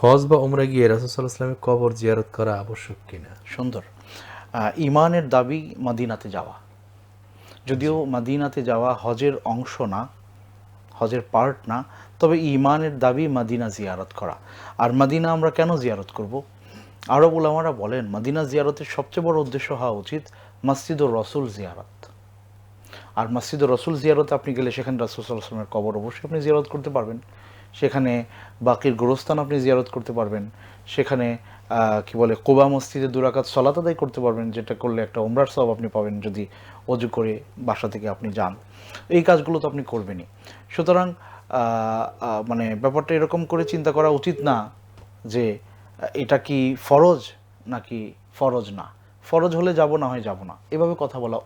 হজ বা উমরা গিয়ে রাসূল সাল্লাল্লাহু আলাইহি ওয়াসাল্লামের কবর জিয়ারত করা আবশ্যক কিনা? সুন্দর। ইমানের দাবি মদিনাতে যাওয়া, যদিও মদিনাতে যাওয়া হজের অংশ না, হজের পার্ট না, তবে ইমানের দাবি মদিনা জিয়ারত করা। আর মদিনা আমরা কেন জিয়ারত করব? আরব উলামারা বলেন মদিনা জিয়ারতের সবচেয়ে বড় উদ্দেশ্য হওয়া উচিত মসজিদুর রসুল জিয়ারত। আর মসজিদুর রসুল জিয়ারতে আপনি গেলে সেখানে রাসূল সাল্লাল্লাহু আলাইহি ওয়াসাল্লামের কবর অবশ্যই আপনি জিয়ারত করতে পারবেন, সেখানে বাকির গোরস্থান আপনি জিয়ারত করতে পারবেন, সেখানে কি বলে কুবা মসজিদে 2 রাকাত সালাত আদায় করতে পারবেন, যেটা করলে একটা উমরার সওয়াব আপনি পাবেন যদি অজু করে বাসা থেকে আপনি যান। এই কাজগুলো তো আপনি করবেনই। সুতরাং মানে ব্যাপারটা এরকম করে চিন্তা করা উচিত না যে এটা কি ফরজ নাকি ফরজ না, ফরজ হলে যাব না হয় যাব না, এভাবে কথা বলা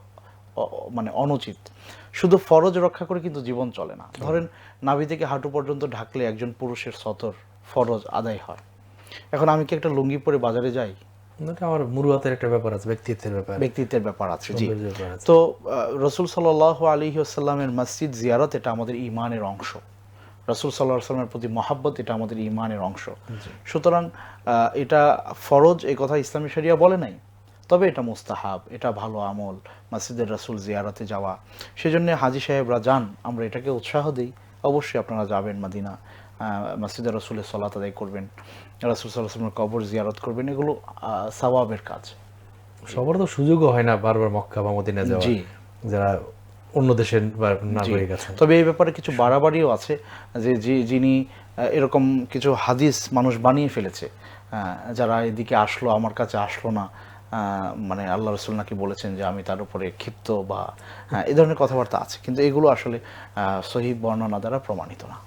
মানে অনুচিত। শুধু ফরজ রক্ষা করে কিন্তু জীবন চলে না। ধরেন নাভি থেকে হাঁটু পর্যন্ত ঢাকলে একজন পুরুষের সতর ফরজ আদায় হয়। এখন আমি কি একটা লুঙ্গি পরে বাজারে যাই? এটা আমার মুরুয়াতের একটা ব্যাপার আছে, ব্যক্তিত্বের ব্যাপার, ব্যক্তিত্বের ব্যাপার আছে, জি। সৌন্দর্যের ব্যাপার আছে। তো রসুল সাল্লাল্লাহু আলাইহি ওয়াসাল্লামের মসজিদ জিয়ারত এটা আমাদের ঈমানের অংশ। রাসূল সাল্লাল্লাহু আলাইহি ওয়াসাল্লামের প্রতি মহাব্বত এটা আমাদের ঈমানের অংশ। সুতরাং এটা ফরজ এই কথা ইসলামী শরিয়া বলে নাই, তবে এটা মুস্তাহাব, এটা ভালো আমল মসজিদের রাসূল জিয়ারতে যাওয়া। সেজন্য হাজী সাহেবরা যান, আমরা এটাকে উৎসাহ দিই। অবশ্যই আপনারা যাবেন মদিনা, মসজিদের রাসূলের সালাত আদায় করবেন, রাসূল সাল্লাল্লাহু আলাইহি ওয়াসাল্লামের কবর জিয়ারত করবেন, এগুলো সওয়াবের কাজ। সবার তো সুযোগও হয় না বারবার মক্কা বা মদিনা যাওয়া, জি, যারা অন্য দেশের নাগরিক আছেন। তবে এই ব্যাপারে কিছু বাড়াবাড়িও আছে, যে যিনি এরকম কিছু হাদিস মানুষ বানিয়ে ফেলেছে, যারা এদিকে আসলো আমার কাছে আসলো না, মানে আল্লাহ রসুল নাকি বলেছেন যে আমি তার উপরে ক্ষিপ্ত বা এই ধরনের কথাবার্তা আছে, কিন্তু এগুলো আসলে সহিহ বর্ণনা দ্বারা প্রমাণিত না।